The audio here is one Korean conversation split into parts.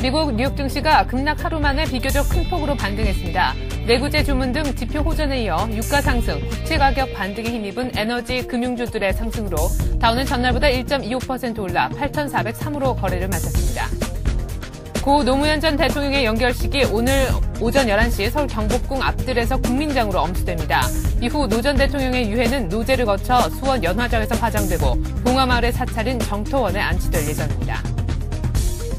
미국 뉴욕 증시가 급락 하루 만에 비교적 큰 폭으로 반등했습니다. 내구재 주문 등 지표 호전에 이어 유가 상승, 국채 가격 반등에 힘입은 에너지, 금융주들의 상승으로 다우는 전날보다 1.25% 올라 8,403으로 거래를 마쳤습니다. 고 노무현 전 대통령의 연결식이 오늘 오전 11시 서울 경복궁 앞뜰에서 국민장으로 엄수됩니다. 이후 노 전 대통령의 유해는 노제를 거쳐 수원 연화장에서 화장되고 봉화마을의 사찰인 정토원에 안치될 예정입니다.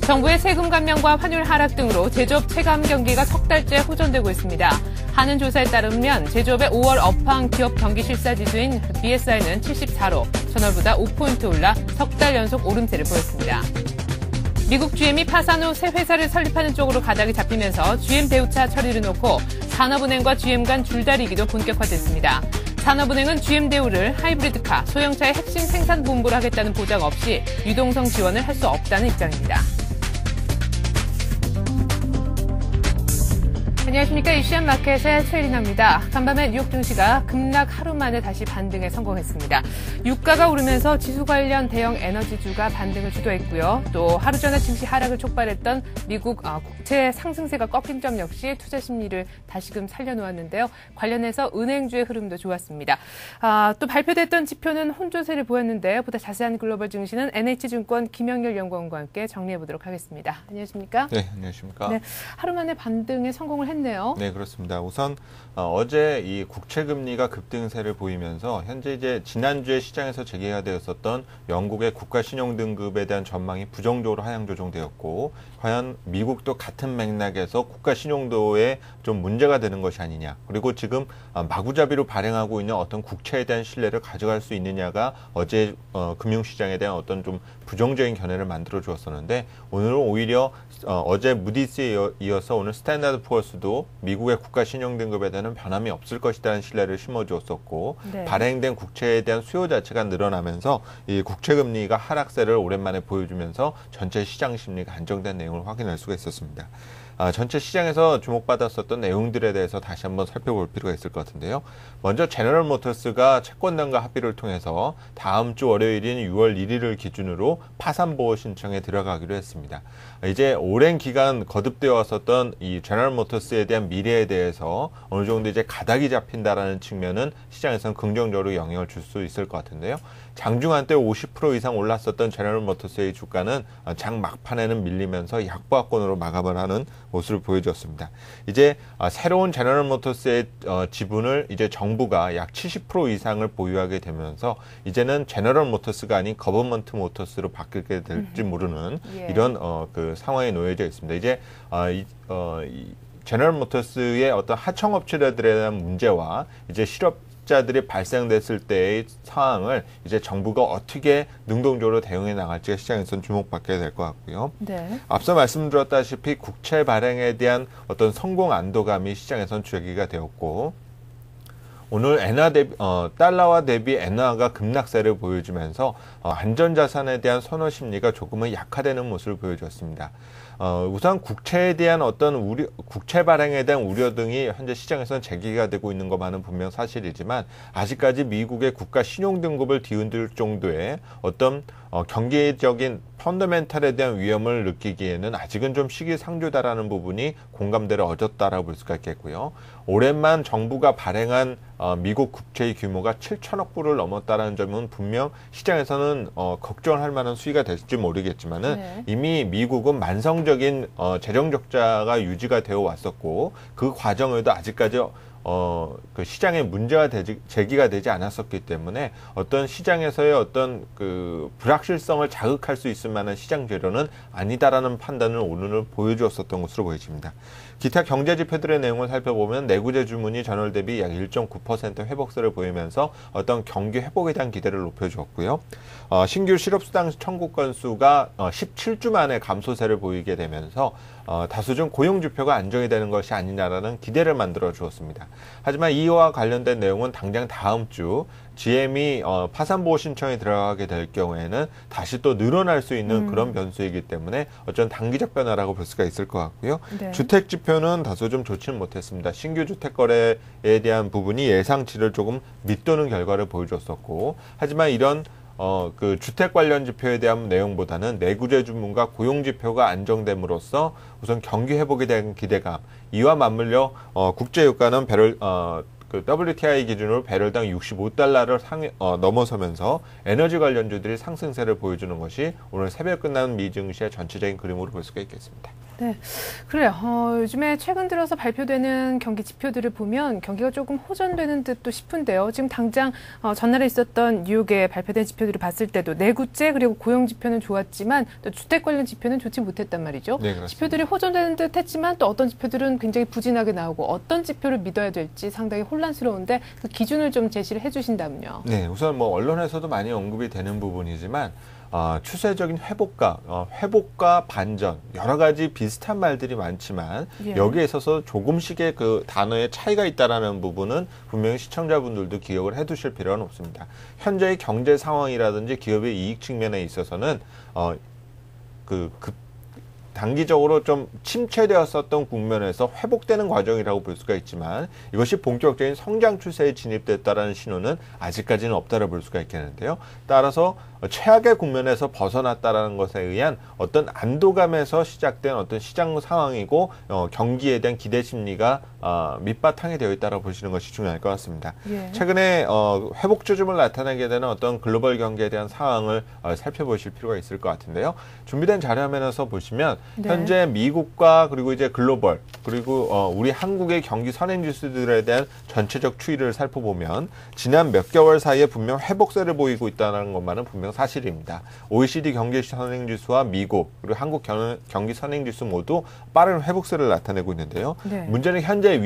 정부의 세금 감면과 환율 하락 등으로 제조업 체감 경기가 석 달째 호전되고 있습니다. 하는 조사에 따르면 제조업의 5월 업황 기업 경기 실사 지수인 BSI는 74로 전월보다 5포인트 올라 석 달 연속 오름세를 보였습니다. 미국 GM이 파산 후 새 회사를 설립하는 쪽으로 가닥이 잡히면서 GM 대우차 처리를 놓고 산업은행과 GM 간 줄다리기도 본격화됐습니다. 산업은행은 GM 대우를 하이브리드카, 소형차의 핵심 생산 본부를 하겠다는 보장 없이 유동성 지원을 할 수 없다는 입장입니다. 안녕하십니까. 이슈한 마켓의 최리나입니다. 간밤에 뉴욕 증시가 급락 하루 만에 다시 반등에 성공했습니다. 유가가 오르면서 지수 관련 대형 에너지주가 반등을 주도했고요. 또 하루 전에 증시 하락을 촉발했던 미국 국채 상승세가 꺾인 점 역시 투자 심리를 다시금 살려놓았는데요. 관련해서 은행주의 흐름도 좋았습니다. 또 발표됐던 지표는 혼조세를 보였는데요. 보다 자세한 글로벌 증시는 NH증권 김영렬 연구원과 함께 정리해보도록 하겠습니다. 안녕하십니까? 네, 안녕하십니까? 네, 하루 만에 반등에 성공을 했네요. 네, 그렇습니다. 우선 어제 이 국채 금리가 급등세를 보이면서 현재 이제 지난주에 시장에서 제기가 되었었던 영국의 국가 신용 등급에 대한 전망이 부정적으로 하향 조정되었고, 과연 미국도 같은 맥락에서 국가 신용도에 좀 문제가 되는 것이 아니냐, 그리고 지금 마구잡이로 발행하고 있는 어떤 국채에 대한 신뢰를 가져갈 수 있느냐가 어제 금융시장에 대한 어떤 좀 부정적인 견해를 만들어 주었었는데, 오늘은 오히려 어제 무디스에 이어서 오늘 스탠다드 푸어스도 미국의 국가 신용 등급에 대한 변함이 없을 것이라는 신뢰를 심어주었었고, 네. 발행된 국채에 대한 수요 자체가 늘어나면서 이 국채 금리가 하락세를 오랜만에 보여주면서 전체 시장 심리가 안정된 내용을 확인할 수가 있었습니다. 전체 시장에서 주목받았었던 내용들에 대해서 다시 한번 살펴볼 필요가 있을 것 같은데요. 먼저 제너럴 모터스가 채권단과 합의를 통해서 다음 주 월요일인 6월 1일을 기준으로 파산보호 신청에 들어가기로 했습니다. 이제 오랜 기간 거듭되어 왔었던 이 제너럴 모터스에 대한 미래에 대해서 어느 정도 이제 가닥이 잡힌다라는 측면은 시장에서는 긍정적으로 영향을 줄 수 있을 것 같은데요. 장중한 때 50% 이상 올랐었던 제너럴 모터스의 주가는 장 막판에는 밀리면서 약보합권으로 마감을 하는 모습을 보여주었습니다. 이제 새로운 제너럴 모터스의 지분을 이제 정부가 약 70% 이상을 보유하게 되면서 이제는 제너럴 모터스가 아닌 거버먼트 모터스로 바뀌게 될지 모르는 이런 그 상황에 놓여져 있습니다. 이제 제너럴 모터스의 어떤 하청업체들에 대한 문제와 이제 실업자들이 발생됐을 때의 상황을 이제 정부가 어떻게 능동적으로 대응해 나갈지가 시장에서는 주목받게 될 것 같고요. 네. 앞서 말씀드렸다시피 국채 발행에 대한 어떤 성공 안도감이 시장에서는 제기가 되었고, 오늘 달러와 대비 엔화가 급락세를 보여주면서 안전자산에 대한 선호 심리가 조금은 약화되는 모습을 보여줬습니다. 우선 국채에 대한 어떤 국채 발행에 대한 우려 등이 현재 시장에서는 제기가 되고 있는 것만은 분명 사실이지만, 아직까지 미국의 국가 신용 등급을 뒤흔들 정도의 어떤 경제적인 펀더멘탈에 대한 위험을 느끼기에는 아직은 좀 시기상조다라는 부분이 공감대를 얻었다라고 볼 수가 있겠고요. 올해만 정부가 발행한 미국 국채의 규모가 7천억 불을 넘었다라는 점은 분명 시장에서는 걱정을 할 만한 수위가 될지 모르겠지만은 이미 미국은 만성적인 재정 적자가 유지가 되어 왔었고, 그 과정에도 아직까지 그 시장에 문제가 제기가 되지 않았었기 때문에 어떤 시장에서의 어떤 그 불확실성을 자극할 수 있을 만한 시장 재료는 아니다라는 판단을 오늘 보여주었었던 것으로 보여집니다. 기타 경제 지표들의 내용을 살펴보면 내구재 주문이 전월 대비 약 1.9% 회복세를 보이면서 어떤 경기 회복에 대한 기대를 높여주었고요. 신규 실업수당 청구 건수가 17주 만에 감소세를 보이게 되면서 다소 좀 고용 지표가 안정이 되는 것이 아니냐라는 기대를 만들어 주었습니다. 하지만 이와 관련된 내용은 당장 다음 주 GM이 파산보호 신청에 들어가게 될 경우에는 다시 또 늘어날 수 있는 그런 변수이기 때문에 어쩐 단기적 변화라고 볼 수가 있을 것 같고요. 네. 주택 지표는 다소 좀 좋지는 못했습니다. 신규 주택 거래에 대한 부분이 예상치를 조금 밑도는 결과를 보여줬었고, 하지만 이런 그 주택 관련 지표에 대한 내용보다는 내구재 주문과 고용 지표가 안정됨으로써 우선 경기 회복에 대한 기대감, 이와 맞물려 국제 유가는 그 WTI 기준으로 배럴당 65달러를 넘어서면서 에너지 관련주들이 상승세를 보여주는 것이 오늘 새벽 끝나는 미 증시의 전체적인 그림으로 볼 수가 있겠습니다. 네, 그래요. 요즘에 최근 들어서 발표되는 경기 지표들을 보면 경기가 조금 호전되는 듯도 싶은데요. 지금 당장 전날에 있었던 뉴욕에 발표된 지표들을 봤을 때도 내구재 그리고 고용 지표는 좋았지만 또 주택 관련 지표는 좋지 못했단 말이죠. 네, 그렇습니다. 지표들이 호전되는 듯 했지만 또 어떤 지표들은 굉장히 부진하게 나오고 어떤 지표를 믿어야 될지 상당히 혼란스러운데 그 기준을 좀 제시를 해주신다면요. 네, 우선 뭐 언론에서도 많이 언급이 되는 부분이지만 추세적인 회복과 반전, 여러 가지 비슷한 말들이 많지만 예. 여기에 있어서 조금씩의 그 단어의 차이가 있다라는 부분은 분명히 시청자분들도 기억을 해두실 필요는 없습니다. 현재의 경제 상황이라든지 기업의 이익 측면에 있어서는 단기적으로 좀 침체되었었던 국면에서 회복되는 과정이라고 볼 수가 있지만 이것이 본격적인 성장 추세에 진입됐다라는 신호는 아직까지는 없다고 볼 수가 있겠는데요. 따라서 최악의 국면에서 벗어났다라는 것에 의한 어떤 안도감에서 시작된 어떤 시장 상황이고 경기에 대한 기대 심리가 밑바탕이 되어 있다고 보시는 것이 중요할 것 같습니다. 예. 최근에 회복 조짐을 나타내게 되는 어떤 글로벌 경기에 대한 상황을 살펴보실 필요가 있을 것 같은데요. 준비된 자료 화면에서 보시면 네. 현재 미국과 그리고 이제 글로벌 그리고 우리 한국의 경기 선행지수들에 대한 전체적 추이를 살펴보면 지난 몇 개월 사이에 분명 회복세를 보이고 있다는 것만은 분명 사실입니다. OECD 경기 선행지수와 미국 그리고 한국 경기 선행지수 모두 빠른 회복세를 나타내고 있는데요. 네. 문제는 현재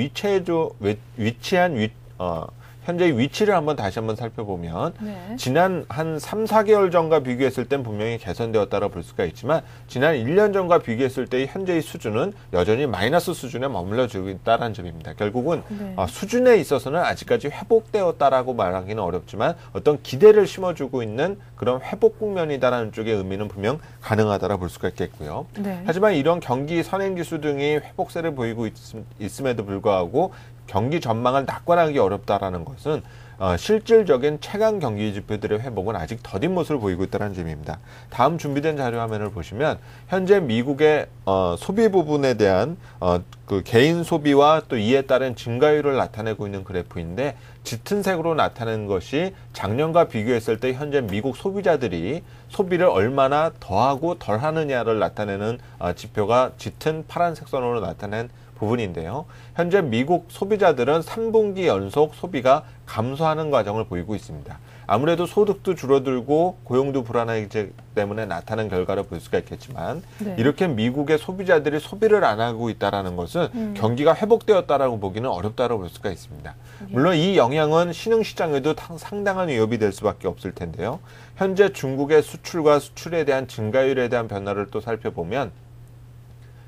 현재의 위치를 다시 한번 살펴보면 네. 지난 한 3, 4개월 전과 비교했을 땐 분명히 개선되었다고 볼 수가 있지만 지난 1년 전과 비교했을 때의 현재의 수준은 여전히 마이너스 수준에 머물러지고 있다는 점입니다. 결국은 네. 수준에 있어서는 아직까지 회복되었다라고 말하기는 어렵지만 어떤 기대를 심어주고 있는 그런 회복 국면이다라는 쪽의 의미는 분명 가능하다고 볼 수가 있겠고요. 네. 하지만 하지만 이런 경기 선행지수 등이 회복세를 보이고 있음에도 불구하고 경기 전망을 낙관하기 어렵다라는 것은 실질적인 최강 경기 지표들의 회복은 아직 더딘 모습을 보이고 있다는 점입니다. 다음 준비된 자료 화면을 보시면 현재 미국의 소비 부분에 대한 그 개인 소비와 또 이에 따른 증가율을 나타내고 있는 그래프인데 짙은 색으로 나타내는 것이 작년과 비교했을 때 현재 미국 소비자들이 소비를 얼마나 더하고 덜하느냐를 나타내는 지표가 짙은 파란색 선으로 나타낸 부분인데요. 현재 미국 소비자들은 3분기 연속 소비가 감소하는 과정을 보이고 있습니다. 아무래도 소득도 줄어들고 고용도 불안하기 때문에 나타난 결과를 볼 수가 있겠지만 네. 이렇게 미국의 소비자들이 소비를 안 하고 있다는 것은 경기가 회복되었다라고 보기는 어렵다고 볼 수가 있습니다. 물론 이 영향은 신흥시장에도 상당한 위협이 될 수밖에 없을 텐데요. 현재 중국의 수출과 수출에 대한 증가율에 대한 변화를 또 살펴보면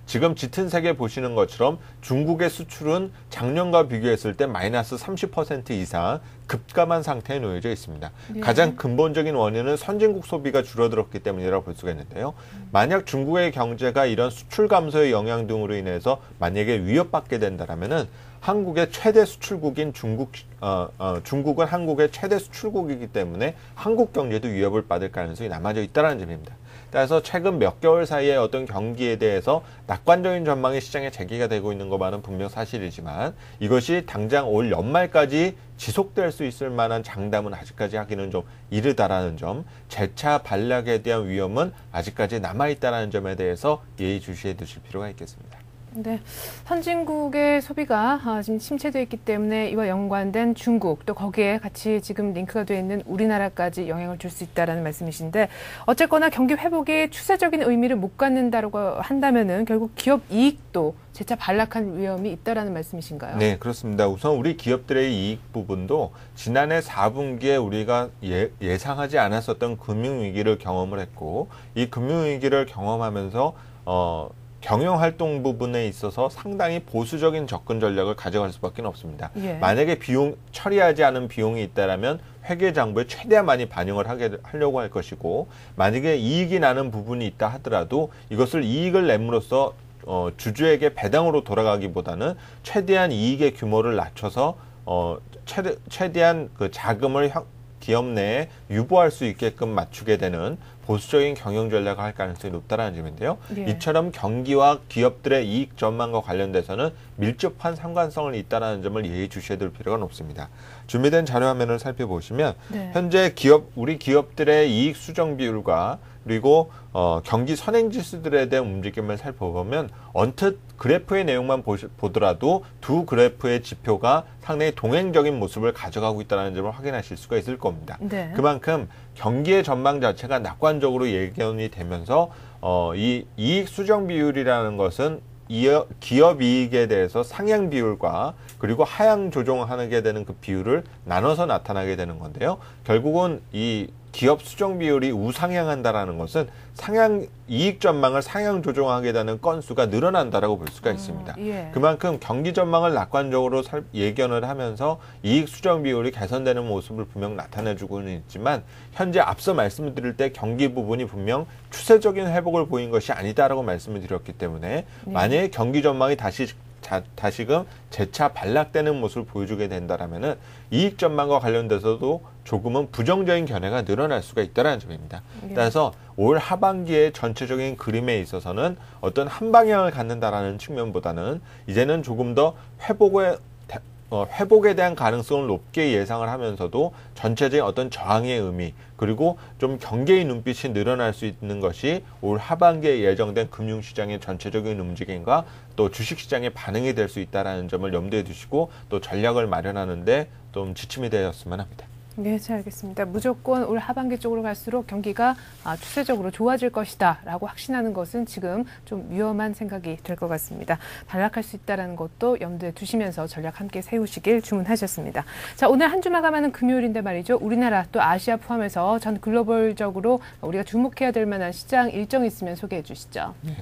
지금 짙은 색에 보시는 것처럼 중국의 수출은 작년과 비교했을 때 마이너스 30% 이상 급감한 상태에 놓여져 있습니다. 예. 가장 근본적인 원인은 선진국 소비가 줄어들었기 때문이라고 볼 수가 있는데요. 만약 중국의 경제가 이런 수출 감소의 영향 등으로 인해서 만약에 위협받게 된다면은 한국의 최대 수출국인 중국은 한국의 최대 수출국이기 때문에 한국 경제도 위협을 받을 가능성이 남아져 있다는 점입니다. 따라서 최근 몇 개월 사이에 어떤 경기에 대해서 낙관적인 전망이 시장에 제기가 되고 있는 것만은 분명 사실이지만 이것이 당장 올 연말까지 지속될 수 있을 만한 장담은 아직까지 하기는 좀 이르다라는 점, 재차 반락에 대한 위험은 아직까지 남아있다는 점에 대해서 예의주시해 두실 필요가 있겠습니다. 네, 선진국의 소비가 지금 침체되어 있기 때문에 이와 연관된 중국 또 거기에 같이 지금 링크가 되어 있는 우리나라까지 영향을 줄 수 있다라는 말씀이신데 어쨌거나 경기 회복에 추세적인 의미를 못 갖는다고 한다면은 결국 기업 이익도 재차 반락한 위험이 있다라는 말씀이신가요? 네, 그렇습니다. 우선 우리 기업들의 이익 부분도 지난해 4분기에 우리가 예상하지 않았었던 금융위기를 경험을 했고 이 금융위기를 경험하면서 경영활동 부분에 있어서 상당히 보수적인 접근 전략을 가져갈 수밖에 없습니다. 예. 만약에 처리하지 않은 비용이 있다면 회계장부에 최대한 많이 반영을 하려고 할 것이고 만약에 이익이 나는 부분이 있다 하더라도 이것을 이익을 냄으로써 주주에게 배당으로 돌아가기보다는 최대한 이익의 규모를 낮춰서 최대한 그 자금을 기업 내에 유보할 수 있게끔 맞추게 되는 보수적인 경영 전략을 할 가능성이 높다는 점인데요. 예. 이처럼 경기와 기업들의 이익 전망과 관련돼서는 밀접한 상관성을 있다는 점을 이해해 주셔야 될 필요가 높습니다. 준비된 자료 화면을 살펴보시면 네. 현재 우리 기업들의 이익 수정 비율과 그리고 경기 선행지수들에 대한 움직임을 살펴보면 언뜻 그래프의 내용만 보더라도 두 그래프의 지표가 상당히 동행적인 모습을 가져가고 있다는 점을 확인하실 수가 있을 겁니다. 네. 그만큼 경기의 전망 자체가 낙관적으로 예견이 되면서 이 이익 수정 비율이라는 것은 기업 이익에 대해서 상향 비율과 그리고 하향 조정하게 되는 그 비율을 나눠서 나타나게 되는 건데요. 결국은 이 기업 수정 비율이 우상향한다라는 것은 이익 전망을 상향 조정하게 되는 건수가 늘어난다라고 볼 수가 있습니다. 예. 그만큼 경기 전망을 낙관적으로 예견을 하면서 이익 수정 비율이 개선되는 모습을 분명 나타내주고는 있지만 현재 앞서 말씀을 드릴 때 경기 부분이 분명 추세적인 회복을 보인 것이 아니다라고 말씀을 드렸기 때문에 만약에 경기 전망이 다시금 재차 반락되는 모습을 보여주게 된다라면은 이익 전망과 관련돼서도 조금은 부정적인 견해가 늘어날 수가 있다는 점입니다. 따라서 올 하반기의 전체적인 그림에 있어서는 어떤 한 방향을 갖는다라는 측면보다는 이제는 조금 더 회복에 대한 가능성을 높게 예상을 하면서도 전체적인 어떤 저항의 의미 그리고 좀 경계의 눈빛이 늘어날 수 있는 것이 올 하반기에 예정된 금융시장의 전체적인 움직임과 또 주식시장의 반응이 될 수 있다는 점을 염두에 두시고 또 전략을 마련하는데 좀 지침이 되었으면 합니다. 네, 잘 알겠습니다. 무조건 올 하반기 쪽으로 갈수록 경기가 추세적으로 좋아질 것이다 라고 확신하는 것은 지금 좀 위험한 생각이 될 것 같습니다. 반락할 수 있다는 것도 염두에 두시면서 전략 함께 세우시길 주문하셨습니다. 자, 오늘 한 주 마감하는 금요일인데 말이죠. 우리나라 또 아시아 포함해서 전 글로벌적으로 우리가 주목해야 될 만한 시장 일정이 있으면 소개해 주시죠. 네.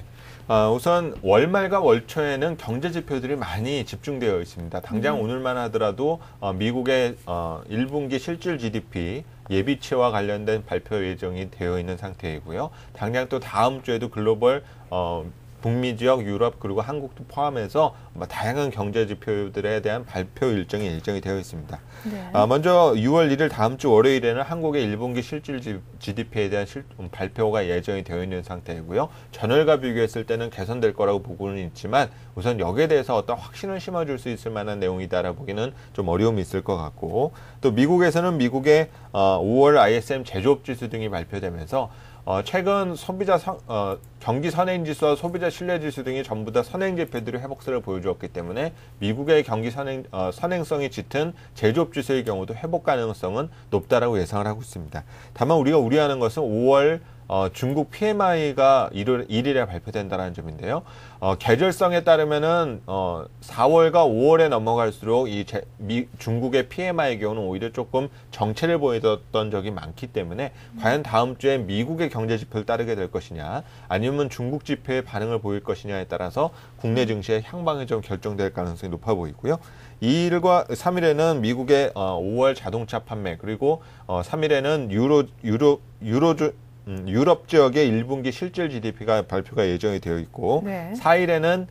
우선 월말과 월초에는 경제 지표들이 많이 집중되어 있습니다. 당장 오늘만 하더라도 미국의 1분기 실질 GDP 예비치와 관련된 발표 예정이 되어 있는 상태이고요. 당장 또 다음 주에도 글로벌 북미 지역, 유럽 그리고 한국도 포함해서 다양한 경제 지표들에 대한 발표 일정이 예정이 되어 있습니다. 네. 먼저 6월 1일 다음 주 월요일에는 한국의 1분기 실질 GDP에 대한 발표가 예정이 되어 있는 상태이고요. 전월과 비교했을 때는 개선될 거라고 보고는 있지만 우선 여기에 대해서 어떤 확신을 심어줄 수 있을 만한 내용이다라 보기는 좀 어려움이 있을 것 같고 또 미국에서는 미국의 5월 ISM 제조업 지수 등이 발표되면서 최근 경기 선행지수와 소비자 신뢰지수 등이 전부 다 선행 지표들이 회복세를 보여주었기 때문에 미국의 경기 선행성이 짙은 제조업지수의 경우도 회복 가능성은 높다라고 예상을 하고 있습니다. 다만 우리가 우려하는 것은 5월 중국 PMI가 1일에 발표된다는 점인데요. 계절성에 따르면은 4월과 5월에 넘어갈수록 중국의 PMI의 경우는 오히려 조금 정체를 보였던 적이 많기 때문에 과연 다음 주에 미국의 경제 지표를 따르게 될 것이냐 아니면 중국 지표의 반응을 보일 것이냐에 따라서 국내 증시의 향방이 좀 결정될 가능성이 높아 보이고요. 2일과 3일에는 미국의 5월 자동차 판매 그리고 3일에는 유럽 지역의 1분기 실질 GDP가 발표가 예정이 되어 있고 네. 4일에는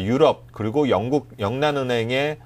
유럽 그리고 영란은행의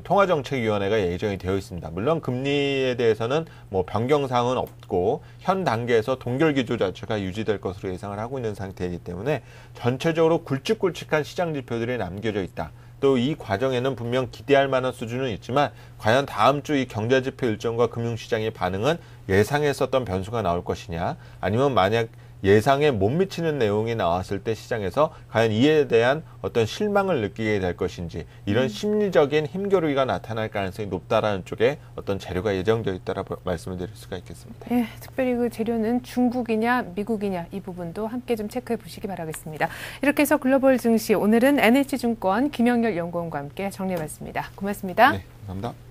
통화정책위원회가 예정이 되어 있습니다. 물론 금리에 대해서는 변경사항은 없고 현 단계에서 동결기조 자체가 유지될 것으로 예상을 하고 있는 상태이기 때문에 전체적으로 굵직굵직한 시장 지표들이 남겨져 있다. 또 이 과정에는 분명 기대할 만한 수준은 있지만 과연 다음 주 이 경제지표 일정과 금융시장의 반응은 예상했었던 변수가 나올 것이냐 아니면 만약 예상에 못 미치는 내용이 나왔을 때 시장에서 과연 이에 대한 어떤 실망을 느끼게 될 것인지 이런 심리적인 힘겨루기가 나타날 가능성이 높다라는 쪽에 어떤 재료가 예정되어 있다라고 말씀을 드릴 수가 있겠습니다. 네, 특별히 그 재료는 중국이냐 미국이냐 이 부분도 함께 좀 체크해 보시기 바라겠습니다. 이렇게 해서 글로벌 증시 오늘은 NH증권 김영렬 연구원과 함께 정리해봤습니다. 고맙습니다. 네, 감사합니다.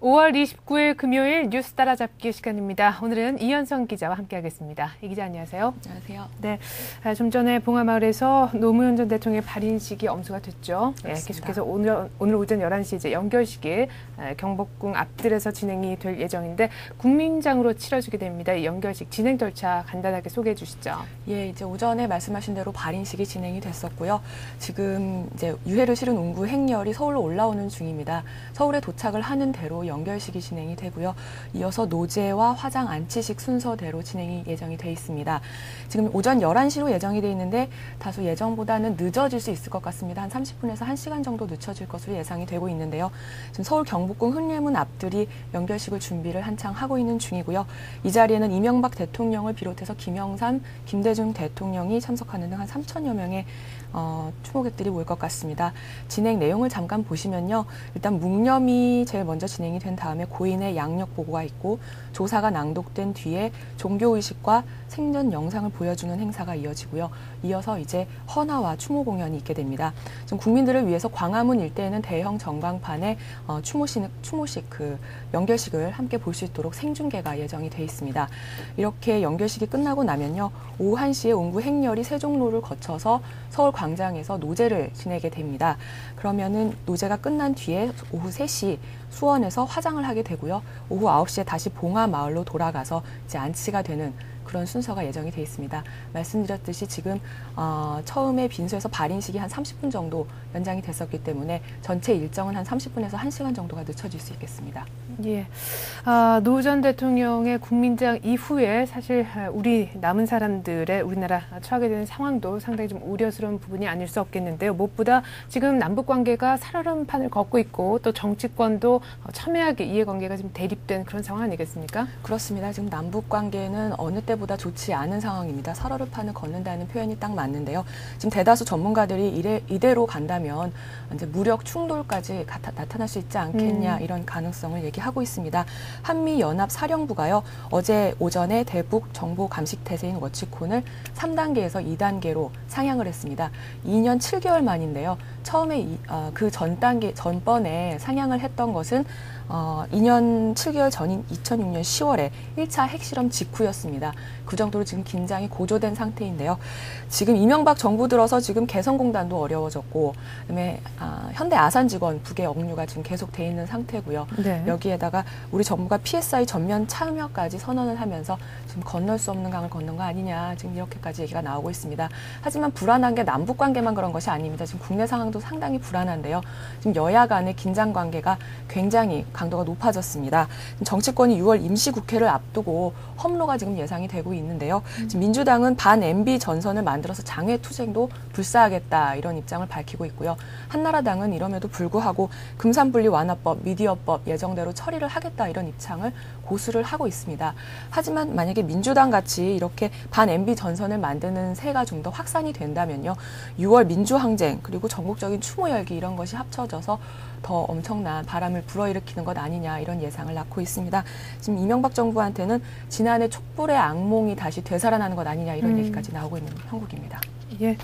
5월 29일 금요일 뉴스 따라잡기 시간입니다. 오늘은 이현성 기자와 함께하겠습니다. 이 기자 안녕하세요. 안녕하세요. 네, 좀 전에 봉하마을에서 노무현 전 대통령의 발인식이 엄수가 됐죠. 네, 계속해서 오늘 오전 11시 이제 연결식이 경복궁 앞뜰에서 진행이 될 예정인데 국민장으로 치러지게 됩니다. 이 연결식 진행 절차 간단하게 소개해 주시죠. 예, 이제 오전에 말씀하신 대로 발인식이 진행이 됐었고요. 지금 이제 유해를 실은 운구 행렬이 서울로 올라오는 중입니다. 서울에 도착을 하는 대로 연결식이 진행이 되고요. 이어서 노제와 화장 안치식 순서대로 진행이 예정이 돼 있습니다. 지금 오전 11시로 예정이 돼 있는데 다소 예정보다는 늦어질 수 있을 것 같습니다. 한 30분에서 1시간 정도 늦춰질 것으로 예상이 되고 있는데요. 지금 서울 경복궁 흠례문 앞들이 연결식을 준비를 한창 하고 있는 중이고요. 이 자리에는 이명박 대통령을 비롯해서 김영삼, 김대중 대통령이 참석하는 등 한 3천여 명의 추모객들이 올 것 같습니다. 진행 내용을 잠깐 보시면요. 일단 묵념이 제일 먼저 진행이 된 다음에 고인의 양력 보고가 있고 조사가 낭독된 뒤에 종교의식과 생전 영상을 보여주는 행사가 이어지고요. 이어서 이제 헌화와 추모 공연이 있게 됩니다. 지금 국민들을 위해서 광화문 일대에는 대형 전광판에 추모식 연결식을 함께 볼 수 있도록 생중계가 예정이 돼 있습니다. 이렇게 연결식이 끝나고 나면요. 오후 1시에 운구 행렬이 세종로를 거쳐서 서울 광장에서 노제를 지내게 됩니다. 그러면은 노제가 끝난 뒤에 오후 3시 수원에서 화장을 하게 되고요. 오후 9시에 다시 봉하마을로 돌아가서 이제 안치가 되는 그런 순서가 예정이 돼 있습니다. 말씀드렸듯이 지금 처음에 빈소에서 발인식이 한 30분 정도 연장이 됐었기 때문에 전체 일정은 한 30분에서 1시간 정도가 늦춰질 수 있겠습니다. 예, 노 전 대통령의 국민장 이후에 사실 우리 남은 사람들의 우리나라 처하게 되는 상황도 상당히 좀 우려스러운 부분이 아닐 수 없겠는데요. 무엇보다 지금 남북 관계가 살얼음판을 걷고 있고 또 정치권도 첨예하게 이해관계가 지금 대립된 그런 상황 아니겠습니까? 그렇습니다. 지금 남북 관계는 어느 때보다 좋지 않은 상황입니다. 살얼음판을 걷는다는 표현이 딱 맞는데요. 지금 대다수 전문가들이 이대로 간다면 이제 무력 충돌까지 나타날 수 있지 않겠냐 이런 가능성을 얘기하고 있습니다. 한미연합사령부가요. 어제 오전에 대북 정보 감식 태세인 워치콘을 3단계에서 2단계로 상향을 했습니다. 2년 7개월 만인데요. 처음에 전번에 상향을 했던 것은 2년 7개월 전인 2006년 10월에 1차 핵실험 직후였습니다. 그 정도로 지금 긴장이 고조된 상태인데요. 지금 이명박 정부 들어서 지금 개성공단도 어려워졌고, 그다음에 현대 아산직원 북의 억류가 지금 계속돼 있는 상태고요. 네. 여기에다가 우리 정부가 PSI 전면 참여까지 선언을 하면서 지금 건널 수 없는 강을 건넌 거 아니냐, 지금 이렇게까지 얘기가 나오고 있습니다. 하지만 불안한 게 남북 관계만 그런 것이 아닙니다. 지금 국내 상황도 상당히 불안한데요. 지금 여야 간의 긴장 관계가 굉장히 강도가 높아졌습니다. 정치권이 6월 임시국회를 앞두고 험로가 지금 예상이 되고 있는데요. 지금 민주당은 반 MB 전선을 만들어서 장외투쟁도 불사하겠다 이런 입장을 밝히고 있고요. 한나라당은 이럼에도 불구하고 금산분리 완화법, 미디어법 예정대로 처리를 하겠다 이런 입장을 고수를 하고 있습니다. 하지만 만약에 민주당 같이 이렇게 반 MB 전선을 만드는 세가 좀 더 확산이 된다면요. 6월 민주항쟁 그리고 전국적인 추모 열기 이런 것이 합쳐져서 더 엄청난 바람을 불어일으키는 것 아니냐 이런 예상을 낳고 있습니다. 지금 이명박 정부한테는 지난해 촛불의 악몽이 다시 되살아나는 것 아니냐 이런 얘기까지 나오고 있는 형국입니다. 예.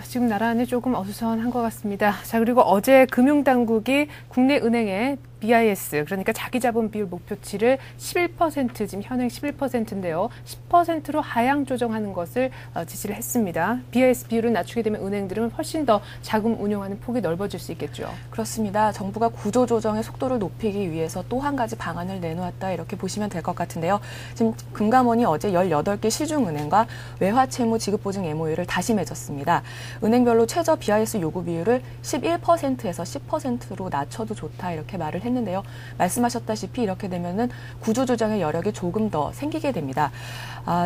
지금 나라는 조금 어수선한 것 같습니다. 자, 그리고 어제 금융당국이 국내 은행에 BIS, 그러니까 자기자본 비율 목표치를 11%, 지금 현행 11%인데요. 10%로 하향 조정하는 것을 지시를 했습니다. BIS 비율을 낮추게 되면 은행들은 훨씬 더 자금 운용하는 폭이 넓어질 수 있겠죠. 그렇습니다. 정부가 구조조정의 속도를 높이기 위해서 또 한 가지 방안을 내놓았다 이렇게 보시면 될 것 같은데요. 지금 금감원이 어제 18개 시중은행과 외화채무 지급보증 MOU를 다시 맺었습니다. 은행별로 최저 BIS 요구 비율을 11%에서 10%로 낮춰도 좋다 이렇게 말을 했는데요. 말씀하셨다시피 이렇게 되면은 구조조정의 여력이 조금 더 생기게 됩니다.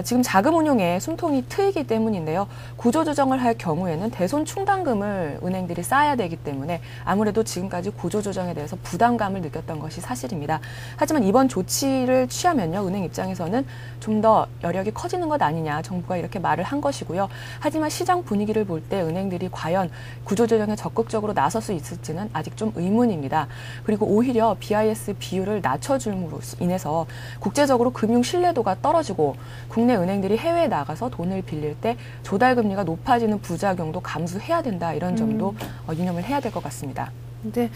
지금 자금 운용에 숨통이 트이기 때문인데요. 구조조정을 할 경우에는 대손 충당금을 은행들이 쌓아야 되기 때문에 아무래도 지금까지 구조조정에 대해서 부담감을 느꼈던 것이 사실입니다. 하지만 이번 조치를 취하면요. 은행 입장에서는 좀 더 여력이 커지는 것 아니냐 정부가 이렇게 말을 한 것이고요. 하지만 시장 분위기를 볼 때 은행들이 과연 구조조정에 적극적으로 나설 수 있을지는 아직 좀 의문입니다. 그리고 오히려 BIS 비율을 낮춰줌으로 인해서 국제적으로 금융 신뢰도가 떨어지고 국내 은행들이 해외에 나가서 돈을 빌릴 때 조달금리가 높아지는 부작용도 감수해야 된다. 이런 점도 유념을 해야 될 것 같습니다. 근데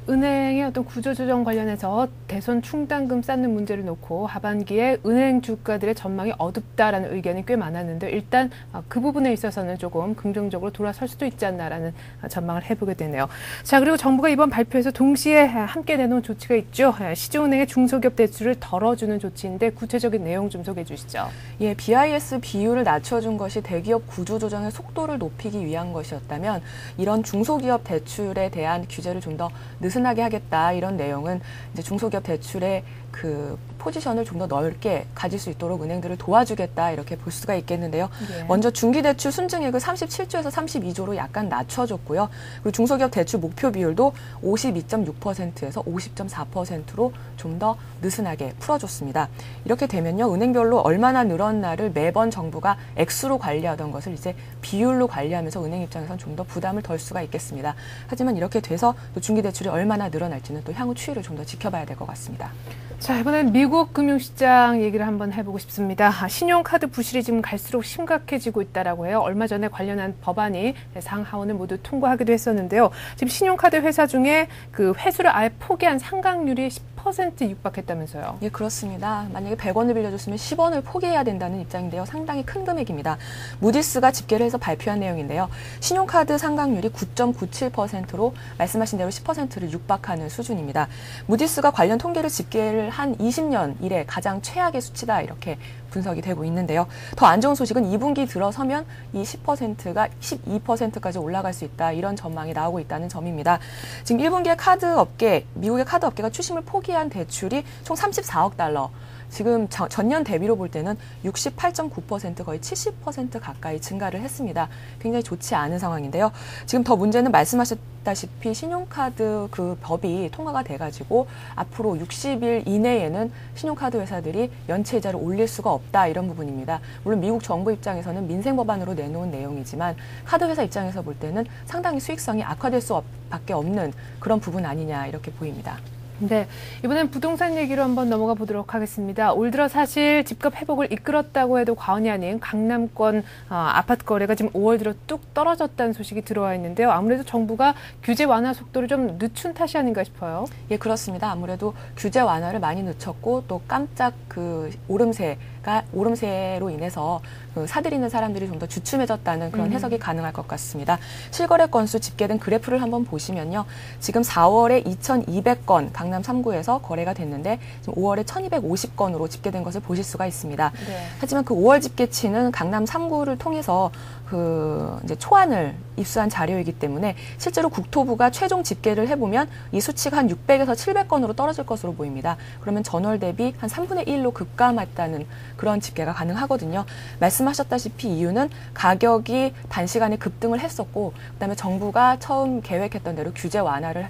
은행의 어떤 구조조정 관련해서 대선 충당금 쌓는 문제를 놓고 하반기에 은행 주가들의 전망이 어둡다라는 의견이 꽤 많았는데 일단 그 부분에 있어서는 조금 긍정적으로 돌아설 수도 있지 않나라는 전망을 해보게 되네요. 자, 그리고 정부가 이번 발표에서 동시에 함께 내놓은 조치가 있죠. 시중은행의 중소기업 대출을 덜어주는 조치인데 구체적인 내용 좀 소개해 주시죠. 예, BIS 비율을 낮춰준 것이 대기업 구조조정의 속도를 높이기 위한 것이었다면 이런 중소기업 대출에 대한 규제를 좀 더 느슨하게 하겠다 이런 내용은 이제 중소기업 대출의 그 포지션을 좀 더 넓게 가질 수 있도록 은행들을 도와주겠다 이렇게 볼 수가 있겠는데요. 예. 먼저 중기대출 순증액을 37조에서 32조로 약간 낮춰줬고요. 그리고 중소기업 대출 목표 비율도 52.6%에서 50.4%로 좀 더 느슨하게 풀어줬습니다. 이렇게 되면요, 은행별로 얼마나 늘었나를 매번 정부가 액수로 관리하던 것을 이제 비율로 관리하면서 은행 입장에서는 좀 더 부담을 덜 수가 있겠습니다. 하지만 이렇게 돼서 또 중기대출이 얼마나 늘어날지는 또 향후 추이를 좀 더 지켜봐야 될 것 같습니다. 자, 이번엔 미국 금융시장 얘기를 한번 해보고 싶습니다. 신용카드 부실이 지금 갈수록 심각해지고 있다라고 해요. 얼마 전에 관련한 법안이 상하원을 모두 통과하기도 했었는데요. 지금 신용카드 회사 중에 그 회수를 아예 포기한 상각률이 10% 육박했다면서요. 예, 그렇습니다. 만약에 100원을 빌려줬으면 10원을 포기해야 된다는 입장인데요. 상당히 큰 금액입니다. 무디스가 집계를 해서 발표한 내용인데요. 신용카드 상각률이 9.97%로 말씀하신 대로 10%를 육박하는 수준입니다. 무디스가 관련 통계를 집계를 한 20년 이래 가장 최악의 수치다 이렇게 분석이 되고 있는데요. 더 안 좋은 소식은 2분기 들어서면 이 10%가 12%까지 올라갈 수 있다 이런 전망이 나오고 있다는 점입니다. 지금 1분기에 미국의 카드 업계가 추심을 포기한 대출이 총 34억 달러. 지금 전년 대비로 볼 때는 68.9% 거의 70% 가까이 증가를 했습니다. 굉장히 좋지 않은 상황인데요. 지금 더 문제는 말씀하셨다시피 신용카드 그 법이 통과가 돼가지고 앞으로 60일 이내에는 신용카드 회사들이 연체 이자를 올릴 수가 없다 이런 부분입니다. 물론 미국 정부 입장에서는 민생 법안으로 내놓은 내용이지만 카드 회사 입장에서 볼 때는 상당히 수익성이 악화될 수밖에 없는 그런 부분 아니냐 이렇게 보입니다. 네, 이번엔 부동산 얘기로 한번 넘어가 보도록 하겠습니다. 올 들어 사실 집값 회복을 이끌었다고 해도 과언이 아닌 강남권 아파트 거래가 지금 5월 들어 뚝 떨어졌다는 소식이 들어와 있는데요. 아무래도 정부가 규제 완화 속도를 좀 늦춘 탓이 아닌가 싶어요. 예, 그렇습니다. 아무래도 규제 완화를 많이 늦췄고 또 깜짝 그 오름세로 인해서 그 사들이는 사람들이 좀 더 주춤해졌다는 그런 해석이 가능할 것 같습니다. 실거래 건수 집계된 그래프를 한번 보시면요. 지금 4월에 2,200건 강남 3구에서 거래가 됐는데 지금 5월에 1,250건으로 집계된 것을 보실 수가 있습니다. 네. 하지만 그 5월 집계치는 강남 3구를 통해서 그 이제 초안을 입수한 자료이기 때문에 실제로 국토부가 최종 집계를 해보면 이 수치가 한 600에서 700건으로 떨어질 것으로 보입니다. 그러면 전월 대비 한 3분의 1로 급감했다는 그런 집계가 가능하거든요. 말씀하셨다시피 이유는 가격이 단시간에 급등을 했었고 그다음에 정부가 처음 계획했던 대로 규제 완화를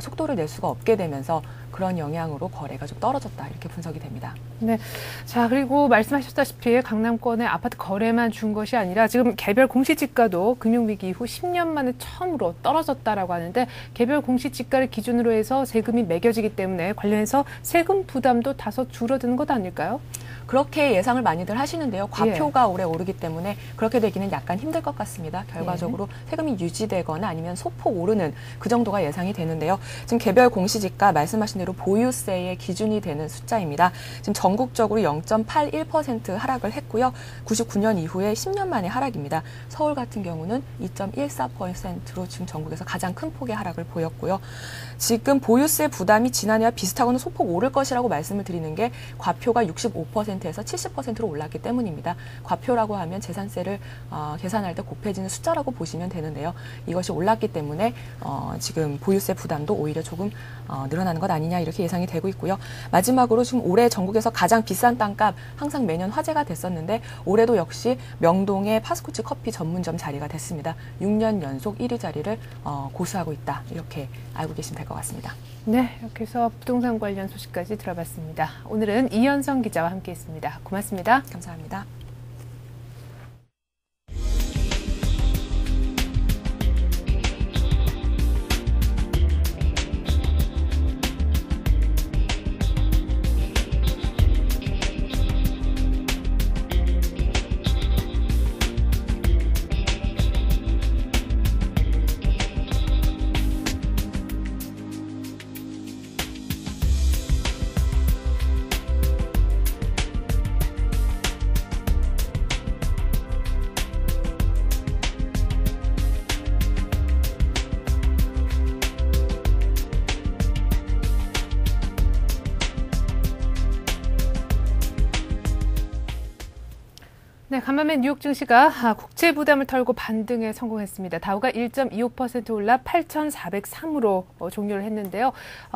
속도를 낼 수가 없게 되면서 그런 영향으로 거래가 좀 떨어졌다 이렇게 분석이 됩니다. 네, 자 그리고 말씀하셨다시피 강남권의 아파트 거래만 준 것이 아니라 지금 개별 공시지가도 금융위기 이후 10년 만에 처음으로 떨어졌다라고 하는데 개별 공시지가를 기준으로 해서 세금이 매겨지기 때문에 관련해서 세금 부담도 다소 줄어드는 것 아닐까요? 그렇게 예상을 많이들 하시는데요. 과표가 올해 오르기 때문에 그렇게 되기는 약간 힘들 것 같습니다. 결과적으로 세금이 유지되거나 아니면 소폭 오르는 그 정도가 예상이 되는데요. 지금 개별 공시지가 말씀하신 대로 보유세의 기준이 되는 숫자입니다. 지금 전국적으로 0.81% 하락을 했고요. 99년 이후에 10년 만의 하락입니다. 서울 같은 경우는 2.14%로 지금 전국에서 가장 큰 폭의 하락을 보였고요. 지금 보유세 부담이 지난해와 비슷하거나 소폭 오를 것이라고 말씀을 드리는 게 과표가 65%에서 70%로 올랐기 때문입니다. 과표라고 하면 재산세를 계산할 때 곱해지는 숫자라고 보시면 되는데요. 이것이 올랐기 때문에 지금 보유세 부담도 오히려 조금 늘어나는 것 아니냐 이렇게 예상이 되고 있고요. 마지막으로 지금 올해 전국에서 가장 비싼 땅값 항상 매년 화제가 됐었는데 올해도 역시 명동의 파스쿠치 커피 전문점 자리가 됐습니다. 6년 연속 1위 자리를 고수하고 있다 이렇게 알고 계시면 될 것 같습니다. 네, 이렇게 해서 부동산 관련 소식까지 들어봤습니다. 오늘은 이현성 기자와 함께했습니다. 고맙습니다. 감사합니다. 간밤에 뉴욕 증시가 국채 부담을 털고 반등에 성공했습니다. 다우가 1.25% 올라 8,403으로 종료를 했는데요.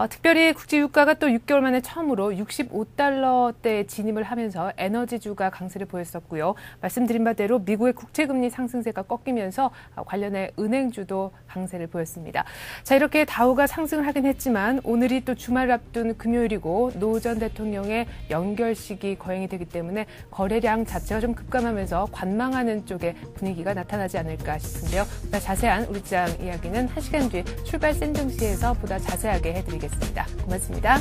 특별히 국제 유가가 또 6개월 만에 처음으로 65달러대에 진입을 하면서 에너지주가 강세를 보였었고요. 말씀드린 바대로 미국의 국채금리 상승세가 꺾이면서 관련해 은행주도 강세를 보였습니다. 자, 이렇게 다우가 상승을 하긴 했지만 오늘이 또 주말을 앞둔 금요일이고 노 전 대통령의 연결식이 거행이 되기 때문에 거래량 자체가 좀 급감하면서 관망하는 쪽의 분위기가 나타나지 않을까 싶은데요. 보다 자세한 우리 시장 이야기는 1시간 뒤 출발 샌둥시에서 보다 자세하게 해드리겠습니다. 고맙습니다.